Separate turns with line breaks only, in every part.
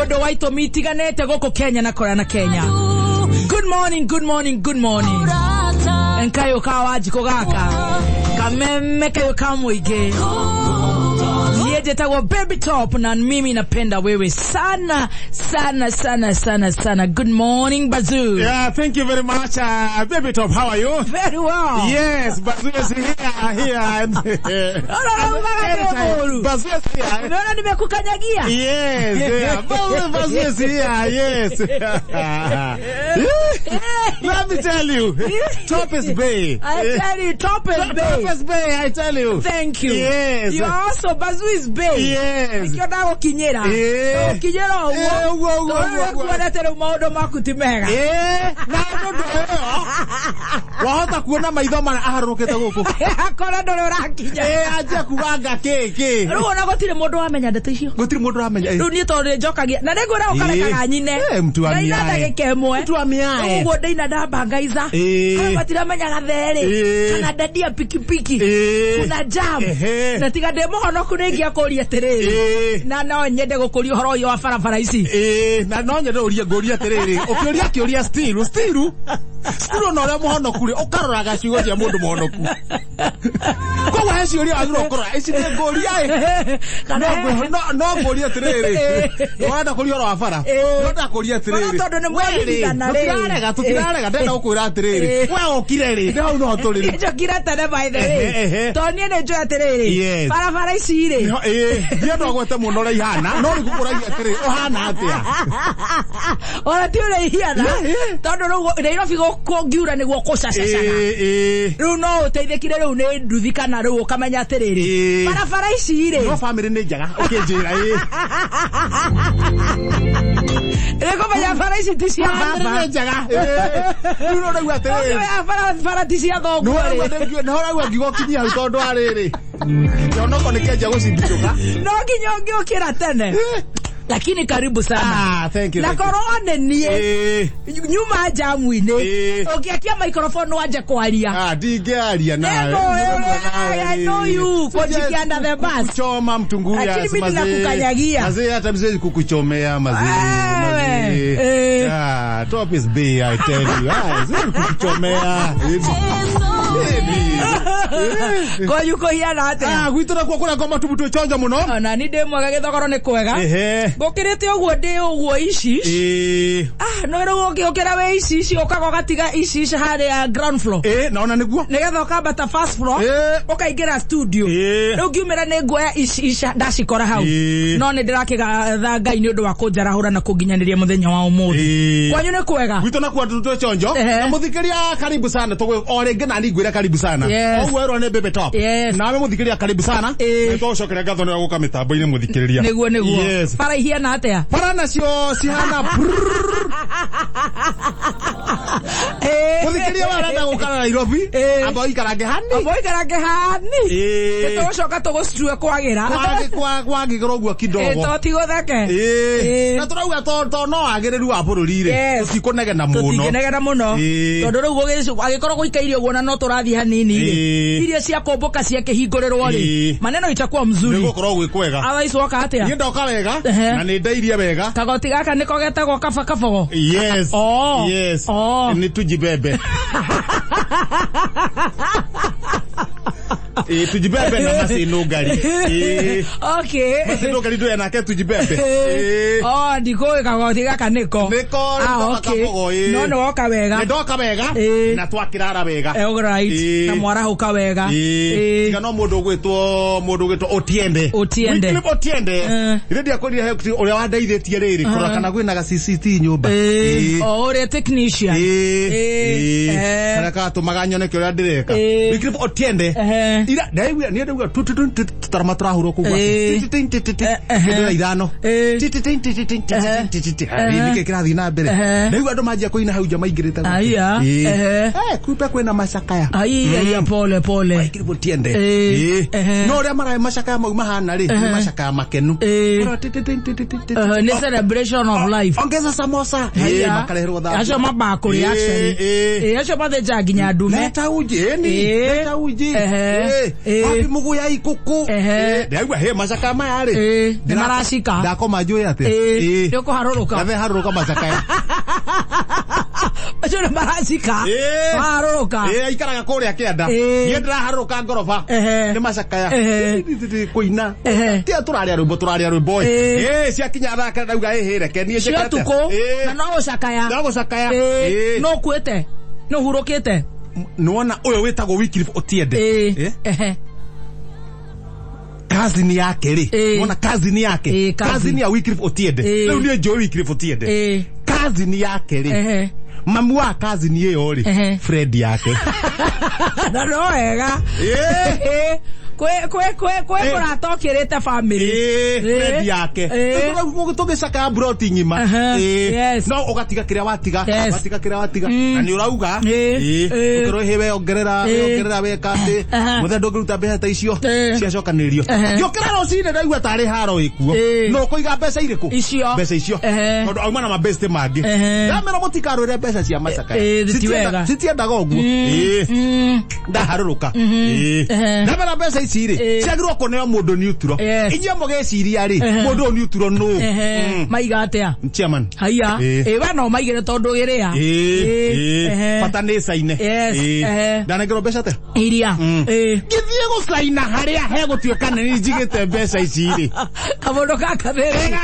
Nodo waito mitiganete goko Kenya na Korea na Kenya. Good morning, good morning, good morning. Enkayo kawaji kogaka. Kameme kayo kamwige. Yejetawa Baby Top na mimi napenda wewe sana. Good morning, Bazoo.
Yeah, thank you very much, Baby Top. How are you?
Very well.
Yes, Bazoo is here. Bazoo is here.
Unaona nimekukanyagia?
Yes, yeah. Bazoo is here. Yes. Let me tell you, Top is Bay.
I tell you, Top is Bay.
Top is Bay, I tell you.
Thank you.
Yes.
You are also Bazoo is Bay.
Yes.
Ikiona okinyera. Okinyera owo. Kuonetere maudo makutimega.
Na ndo wahota kuona maitho mara aharukete guku.
Akora ndore urakinya.
Aje kubanga keke.
Riu ona gutire mundu wamenya ndeto icio.
Gutire mundu wamenya.
Riu ni tondu njokagia. Na ndigura ukarekaga nyine.
Mtu wa miae.
Ndaina kemwe.
Mtu wa miae.
Uguo ndaina ndabangaiza. Kana batira menya gatheri. Kana ndadia pikipiki. Kuna jam. Na tiga ndemo hono kuringia kuria tiriri. Na no nyende gukuria horo yo wa barabara ici.
Na no nyende uria nguria tiriri. Ukiuria kiuria still no le muhono kuri ukarora gacigo cia mundu muhonoku. Ko wa heci uria agiro ukora ici ni nguria no nguria tiriri. Wanda kuria horo wa bara. No ndakuria tiriri.
Tondu ni mwirigana ri.
Tutirarega ndenda gukwira tiriri. We ukire ri. Ndau no turiri.
Njokira tene by the way. Toni ni njoya tiriri. Barabara ici ri.
Ye ndo gwete muno ri hana. No ri gukuragia tiriri. Ohana atia.
Ora ti uri hiana. Tondu Nairobi kongiura niguo kucacacana. Riu no uteithikire riu ni nduthi kana riu ukamenya atiriri. Barabara ici ri.
No family ni njega. Ukinjira
Rego baya bara ici ti cia baba.
Ni njega. Riu no rau atiriri.
Bara ti cia thongo.
No rau ngigokinyia hau tondu ariri. Yonoko ni kenja gucindituka.
No nginya ngiukira tene. Lakini karibu sana.
Thank you.
Na korone nie. Nyuma jamu ine. Ukiakia microphone waje kwaria.
Ndingearia nawe.
I know you. Kojiki under the bus.
Kuchoma mtunguya
mazee. Lakini mimi nakukanyagia.
Mazee hata mzee kukuchomea mazee. Top is B, I tell you. Zuri kukuchomea.
Ko yuko hiana ate.
Gwitira kwa kuna koma tubutu chonja muno.
Na ni demo gagethogoro ni kwega. Gokirite oguo ndi oguo ici. No ro gokira we ici okaga gatiga ici hari ya ground floor.
Naona niguo.
Nigetha ukambata first floor. Ukaingira studio. Riu ngiumira ni nguoya ici ndacikora hau. No ni ndirakiga Ngai ni undu wa kunjarahura na kunginyaniria muthenya wa umuthi. Kwanyu ni kwega.
Gwito na kwa tutu chonjo. Na muthikiria karibu sana. Tugwe orenge na ningwira karibu sana. Ogwero ne Baby Top. Nawe muthikiria karibu sana. Nitocokera gatho ni guka mitambo-ini muthikiriria.
Niguo. Para hiana atia.
Para nacio cihana. Muthikiria warenda gukara Nairobi. Abo ikarange hani.
Nitucoka tugustue kwagira.
Kwagigoro guo kidogo.
Totigotheke.
Na turauga to no agiriru wa bururi ri. Utikunegena muno.
Tondu riu agikorwo guikairio guo na no turathi hanini ri. Irio cia komboka cia kihingurirwo ri. Maneno itakuwa mzuri.
Nigukorwo gwi kwega.
Alaiso waka atia.
Ni ndoka wega na ni ndairia wega.
Kagoti gaka niko getagwo kabogo.
Yes. Yes. Ni tujibebe. Tujibebe na masino gari.
Okay.
Masino gari ndo yanake tujibebe.
Ndiko kagoti gaka niko.
Okay.
No woka wega.
Ni ndoka wega na twakirara wega.
Alright. Na mwara huka wega.
Tiga no mundu gwitwo Otiende. Otiende. Ready akoria he uria wandeithitie riri kora kana gwina ga CCT nyumba.
Ore technician.
Kana ka tumaga nyone ke uria ndireka. Wycliffe Otiende. Ira ndaigua ni ndauga tutarama turahurwo kugwa. Ndira ithano. Nike kirathi na mbere. Ndaigua andu manjia kuina hau jama ingirite. Kumbe kwina macakaya.
Pole.
Wycliffe Otiende. No uria marae macakaya mau mahana ri macakaya makenu.
Ni celebration of life.
Ongeza samosa. Makareherwo tha.
Acio mabakuri actually. Acio bathe janginya ndume.
Leta uji. wapi muguya ikuku ndaigua he macaka maya ri
ni maracika
ndakoma njui ati
ndiko haruruka
gathe haruruka macaka
acho ni maracika haruruka
aikaraga kuria kianda nie ndiraharuruka ngoroba ni macaka ya kuina tia turaria rwimbo ciakinya thaka ndauga reke nie
njekete na no gucakaya no kwete no hurukite
nuona uyo witagwo Wycliffe Otiende kazini yake ri nuona kazini yake kazini ya Wycliffe Otiende leo ni Joe Wycliffe Otiende kazini yake ri mamu wa kazini iyo ri Fred yake
na no wega kwe kuratokirite family
Fred yake tugicaka broti ngima no ugatiga kiria watiga na ni urauga ukiro hewe ongerera weka ndi muthendo ngiruta mbeca ta icio ciacokanirio giokira rocine ndaigua tari haro ikuo no kuiga mbeca iriku mbeca icio tondu auma na mabeste mangi ndamera mutikarwire mbeca cia macaka citiendaga uguo ndaharuruka ndamera mbeca iciri ciagirwo kuneo mundu neutral inyuĩ mugeciria ri mundu neutral no
maiga atia
chairman
haya we no maigire tondu giria
pata ni saine ndanengero mbeca te
iria
githie gusaina haria he gutuika ni njigite mbeca iciri
kamundu kakathiri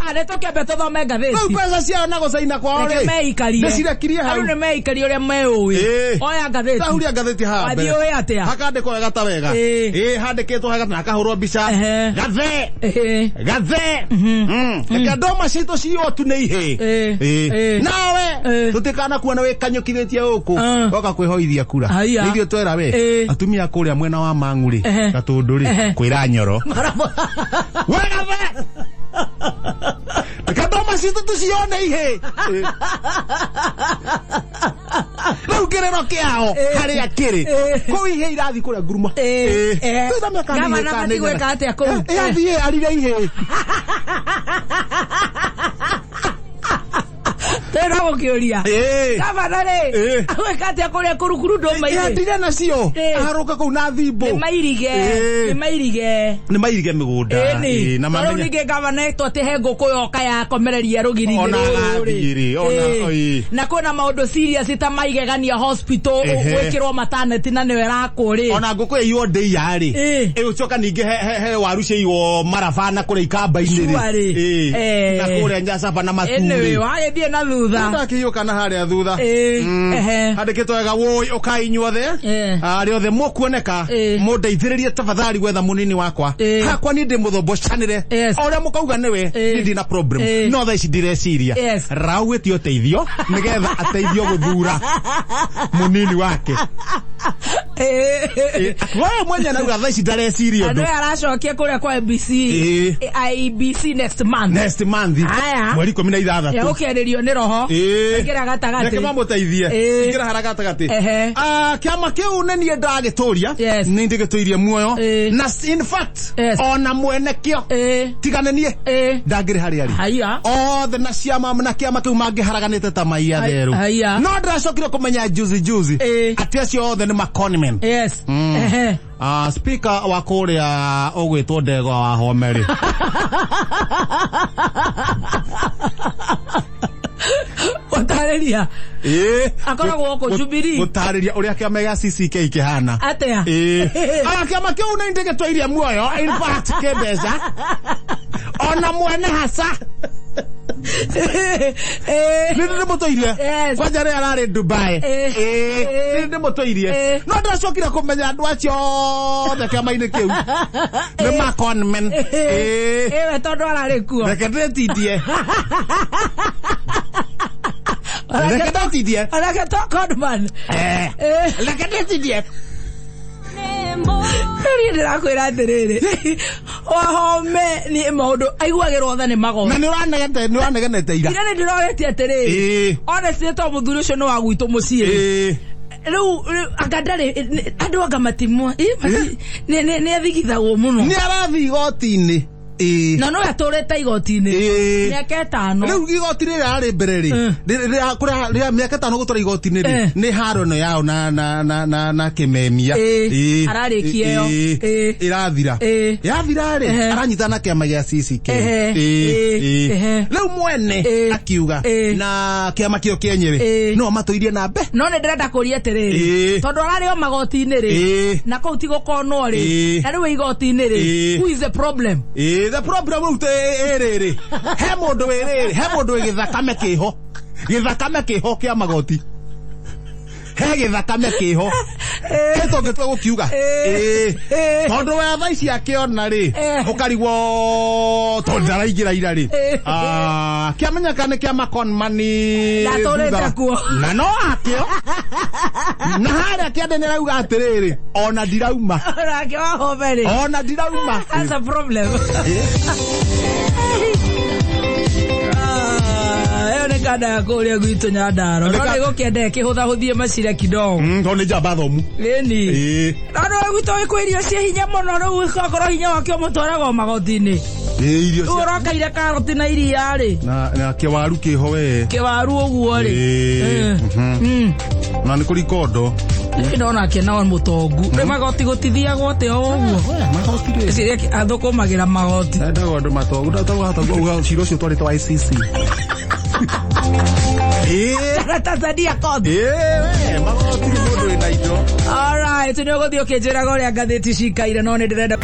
anetoke thome ngathiti
no mbeca ciao na gusaina kwao ri
meikarie
nicirekirie hau
ni meikarie uria meui oya ngathiti
tahuria ngathiti ha
athio we atia
hakandikwo wega ta wega handikitwo hega na akahurwo mbica gathe reke ndoma citũ ciotũ nĩ ihĩ nawe tũtikana kuona wĩkanyũkithĩtie gũkũ oka kwĩhoithia kura nĩithuĩ twera we atumia kũrĩa mwena wa Mang'u rĩ Gatũndũ rĩ kwĩra Nyoro we gathe reke ndoma citũ tũcione ihĩ rĩu kĩrĩro kĩao harĩa kĩrĩ kũu ihĩ irathi kũrĩa Nguruma
gavana matigwĩka atia kũu
athiĩ arire ihĩ
tena gukiuria gavana ri aweka atia kuria kurukuru ndoma ire
ndire nacio aharuka kuu na thimbo
ni mairige migunda na mamenye ninge gavana eto ati he nguku yoka ya komereria rugiri na kuna maundu serious ta maigegania hospital gwikirwo maternity na niwe rakuri
ona nguku iyo ndei yari ucoka ninge he waru ciiwo marabana kuria ikamba-ini ri na kuria Njacaba na Maturi
ene wagithie na thutha
ndakiyuka na haria thutha handikitwo wega woi ukai nyuothe ari othe mukuoneka mundeithiririe tafadhali gwetha munini wakwa hakwa ni ndi muthombocanire oria mukauga niwe ni ndina problem no tha ici ndireciria rauĩtio teithio nigetha ateithio guthura munini wake wewe mwenye nauga tha ici ndareciria
andu aracokia kuria kwa IBC next month
mweri 16
ukeririo ni roho ngira gatagati
reke mamuteithie ngira haragatagati kiama kiu ne nie ndagituria ni ndigituirie muoyo na in fact ona mwene kio tiganenie ndangire hari othe na ciama na kiama kiu mangiharaganite ta maia theru no ndacokire kumenya juzi ati acio othe ni maconmen speaker wa kuria ogwitwo Ndegwa wa Homeri
Otariria akoragwo ko Jubilee
otariria uria kiama ya CCK kihana
atia
kiama kiu na ndigitwiria muoyo in fact kebeza ona mwene hasa ninde mutoirie kwanja ria arari Dubai ninde mutoirie no ndacokire kumenya andu acio othe kiama-ini kiu ni maconmen
ewe tondu arari kuo
reke nditindie
Reke to Codman
reke nditindie
ndirakwira atiriri wahome ni maundu aiguagirwo tha ni mago
na ni uranegenete ira
ira ndiroretie atiriri honestly to muthuri ucio no wagwitu mucii riu akandari andu anga matimwa ni athigithagwo muno
ni arathi igoti-ini
na no atũrĩte igoti-inĩ mĩaka 5
rĩu igoti rĩrĩa arĩ mbere rĩ rĩrĩa mĩaka 5 gũtwara igoti-inĩ rĩ nĩ haro no yao na kĩmemia
ararĩkia ĩyo
ĩrathira yathira rĩ aranyita na kĩama gĩa CCK rĩu mwene akiuga na kĩama kĩo kĩenyewe no matũirie na mbe
no nĩ ndĩrenda kũria atĩrĩrĩ tondũ ararĩ o magoti-inĩ rĩ na kũu ti gũkonwo rĩ na rĩu igoti-inĩ rĩ who is the problem
the problem rĩu rĩrĩ he mũndũ wĩ gĩthakame kĩho kĩa magoti he gĩthakame kĩho tũngĩtua gũkiuga tondũ we thaa ici akĩona rĩ ũkarigwo tondũ ndaraingĩra ira rĩ kĩamenyeka nĩ kĩa makonmani na no akĩo na harĩa kĩande nĩ rauga atĩrĩrĩ ona ndirauma ona ndirauma
that's a problem kada ya kũrĩa gwitũ Nyandarua no nĩ gũkĩenda kĩhũthahũthie macira kidogo
to nĩ njamba thomu
ĩni no gwitũ kwĩ irio cia hinya mũno rĩu gũkorwo hinya wakĩo mũtwaragwo magoti-inĩ
irio
cia ũrokaire karoti na iria rĩ
na kĩwaru kĩho we
kĩwaru ũguo rĩ
na nĩ kũrĩ kondo
ndona kĩna mũtongu rĩ magoti gũtithiagwo atĩ o ũguo
magoti rĩ
ciria athũkũmagĩra magoti
ndago andũ matongu ndataga uga ciro ũcio twarĩtwo ICC
Tanzania kodi
magoti mũndũ wĩna indo
all right nĩ ũgũthiĩ ũkĩnjĩraga ũrĩa ngathĩti cikaire no nĩ ndĩrenda